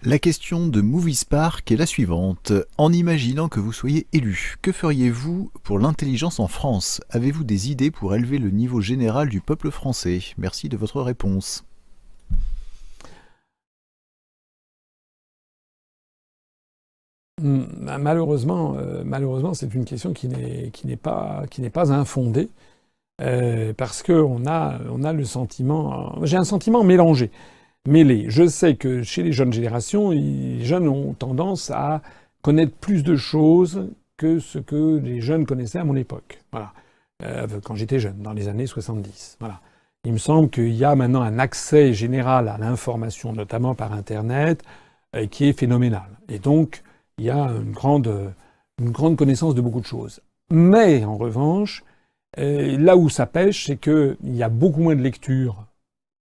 La question de Moviespark est la suivante. En imaginant que vous soyez élu, que feriez-vous pour l'intelligence en France? Avez-vous des idées pour élever le niveau général du peuple français? Merci de votre réponse. Malheureusement, c'est une question qui n'est pas infondée, parce que on a le sentiment, j'ai un sentiment mêlé. Je sais que chez les jeunes générations, les jeunes ont tendance à connaître plus de choses que ce que les jeunes connaissaient à mon époque. Voilà. Quand j'étais jeune, dans les années 70. Voilà. Il me semble qu'il y a maintenant un accès général à l'information, notamment par Internet, qui est phénoménal. Et donc, il y a une grande connaissance de beaucoup de choses. Mais, en revanche, là où ça pêche, c'est qu'il y a beaucoup moins de lecture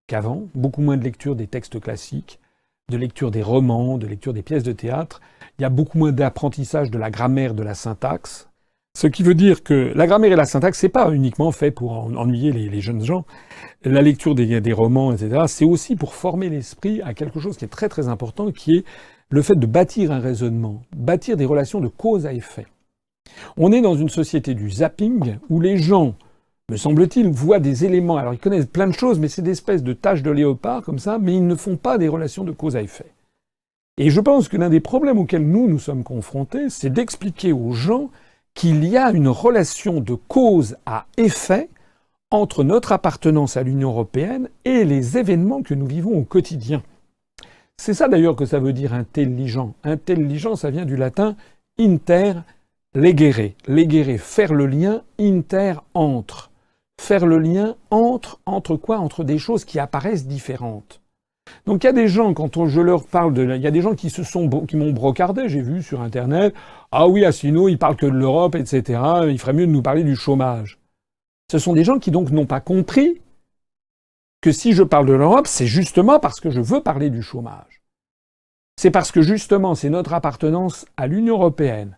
qu'avant, beaucoup moins de lecture des textes classiques, de lecture des romans, de lecture des pièces de théâtre. Il y a beaucoup moins d'apprentissage de la grammaire, de la syntaxe. Ce qui veut dire que la grammaire et la syntaxe, c'est pas uniquement fait pour ennuyer les jeunes gens. La lecture des romans, etc., c'est aussi pour former l'esprit à quelque chose qui est très très important, qui est le fait de bâtir un raisonnement, bâtir des relations de cause à effet. On est dans une société du zapping où les gens, me semble-t-il, voient des éléments. Alors ils connaissent plein de choses, mais c'est des espèces de taches de léopard comme ça, mais ils ne font pas des relations de cause à effet. Et je pense que l'un des problèmes auxquels nous sommes confrontés, c'est d'expliquer aux gens qu'il y a une relation de cause à effet entre notre appartenance à l'Union européenne et les événements que nous vivons au quotidien. C'est ça d'ailleurs que ça veut dire intelligent. Intelligent, ça vient du latin inter legere. Legere, faire le lien, inter, entre. Faire le lien entre quoi? Entre des choses qui apparaissent différentes. Donc il y a des gens, je leur parle il y a des gens qui m'ont brocardé, j'ai vu sur Internet, ah oui, Asselineau, il parle que de l'Europe, etc., il ferait mieux de nous parler du chômage. Ce sont des gens qui donc n'ont pas compris que si je parle de l'Europe, c'est justement parce que je veux parler du chômage. C'est parce que justement, c'est notre appartenance à l'Union européenne,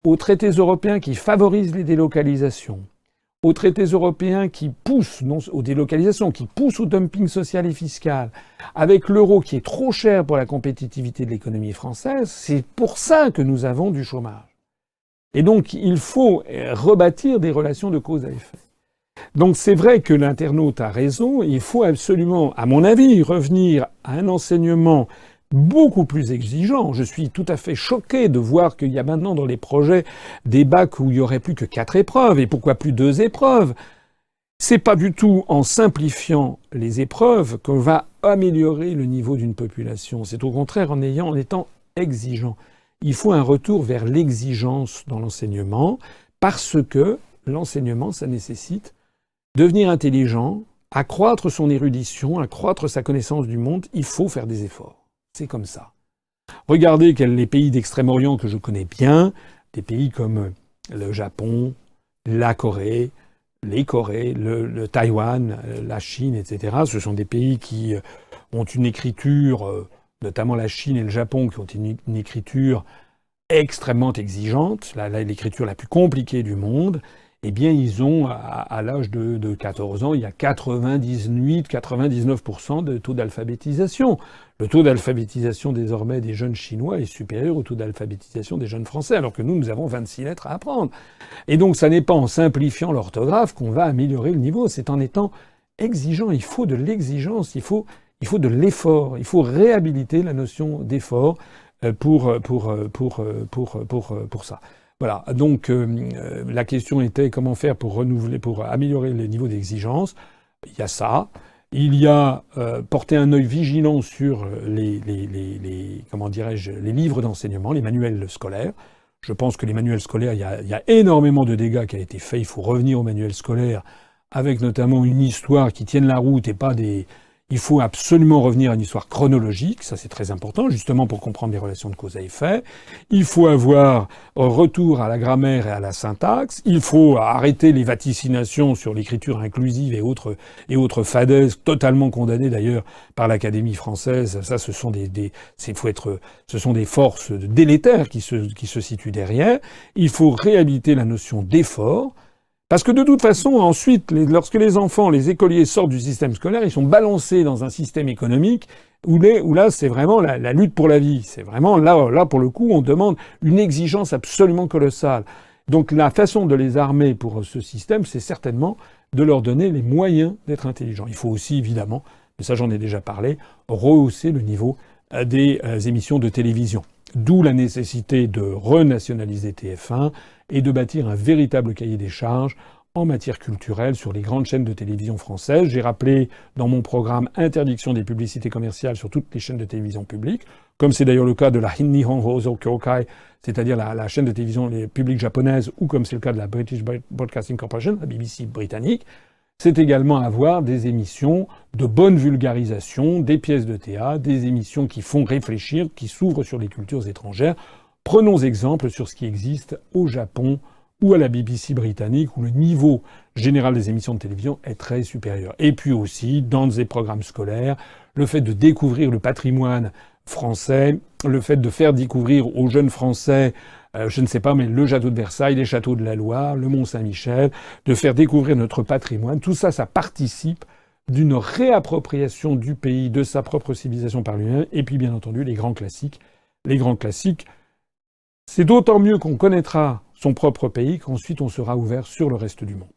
aux traités européens qui favorisent les délocalisations, aux traités européens qui poussent aux délocalisations, qui poussent au dumping social et fiscal, avec l'euro qui est trop cher pour la compétitivité de l'économie française, c'est pour ça que nous avons du chômage. Et donc, il faut rebâtir des relations de cause à effet. Donc c'est vrai que l'internaute a raison, il faut absolument, à mon avis, revenir à un enseignement beaucoup plus exigeant. Je suis tout à fait choqué de voir qu'il y a maintenant dans les projets des bacs où il y aurait plus que 4 épreuves, et pourquoi plus 2 épreuves? C'est pas du tout en simplifiant les épreuves qu'on va améliorer le niveau d'une population. C'est au contraire en étant exigeant. Il faut un retour vers l'exigence dans l'enseignement, parce que l'enseignement, ça nécessite devenir intelligent, accroître son érudition, accroître sa connaissance du monde, il faut faire des efforts. C'est comme ça. Regardez les pays d'Extrême-Orient que je connais bien, des pays comme le Japon, la Corée, les Corées, le Taïwan, la Chine, etc. Ce sont des pays qui ont une écriture, notamment la Chine et le Japon, qui ont une écriture extrêmement exigeante, l'écriture la plus compliquée du monde. Eh bien, ils ont, à l'âge de 14 ans, il y a 98-99% de taux d'alphabétisation. Le taux d'alphabétisation désormais des jeunes Chinois est supérieur au taux d'alphabétisation des jeunes Français, alors que nous avons 26 lettres à apprendre. Et donc, ça n'est pas en simplifiant l'orthographe qu'on va améliorer le niveau, c'est en étant exigeant. Il faut de l'exigence, il faut de l'effort, il faut réhabiliter la notion d'effort pour ça. Voilà. Donc, la question était comment faire pour améliorer les niveaux d'exigence. Il y a ça. Il y a porter un œil vigilant sur les livres d'enseignement, les manuels scolaires. Je pense que les manuels scolaires, il y a énormément de dégâts qui a été fait. Il faut revenir aux manuels scolaires avec notamment une histoire qui tienne la route et pas des... Il faut absolument revenir à une histoire chronologique, ça c'est très important, justement pour comprendre les relations de cause à effet. Il faut avoir un retour à la grammaire et à la syntaxe. Il faut arrêter les vaticinations sur l'écriture inclusive et autres fadaises, totalement condamnées d'ailleurs par l'Académie française. Ça, ce sont des forces délétères qui se situent derrière. Il faut réhabiliter la notion d'effort. Parce que de toute façon, ensuite, lorsque les enfants, les écoliers sortent du système scolaire, ils sont balancés dans un système économique où là, c'est vraiment la lutte pour la vie. C'est vraiment là, pour le coup, on demande une exigence absolument colossale. Donc la façon de les armer pour ce système, c'est certainement de leur donner les moyens d'être intelligents. Il faut aussi, évidemment, mais ça j'en ai déjà parlé, rehausser le niveau des émissions de télévision. D'où la nécessité de renationaliser TF1 et de bâtir un véritable cahier des charges en matière culturelle sur les grandes chaînes de télévision françaises. J'ai rappelé dans mon programme interdiction des publicités commerciales sur toutes les chaînes de télévision publiques, comme c'est d'ailleurs le cas de la Nihon Hoso Kyokai, c'est-à-dire la chaîne de télévision publique japonaise, ou comme c'est le cas de la British Broadcasting Corporation, la BBC britannique. C'est également avoir des émissions de bonne vulgarisation, des pièces de théâtre, des émissions qui font réfléchir, qui s'ouvrent sur les cultures étrangères. Prenons exemple sur ce qui existe au Japon ou à la BBC britannique, où le niveau général des émissions de télévision est très supérieur. Et puis aussi, dans des programmes scolaires, le fait de découvrir le patrimoine français, le fait de faire découvrir aux jeunes Français, je ne sais pas, mais le château de Versailles, les châteaux de la Loire, le Mont-Saint-Michel, de faire découvrir notre patrimoine, tout ça, ça participe d'une réappropriation du pays, de sa propre civilisation par lui-même, et puis bien entendu les grands classiques. Les grands classiques, c'est d'autant mieux qu'on connaîtra son propre pays qu'ensuite on sera ouvert sur le reste du monde.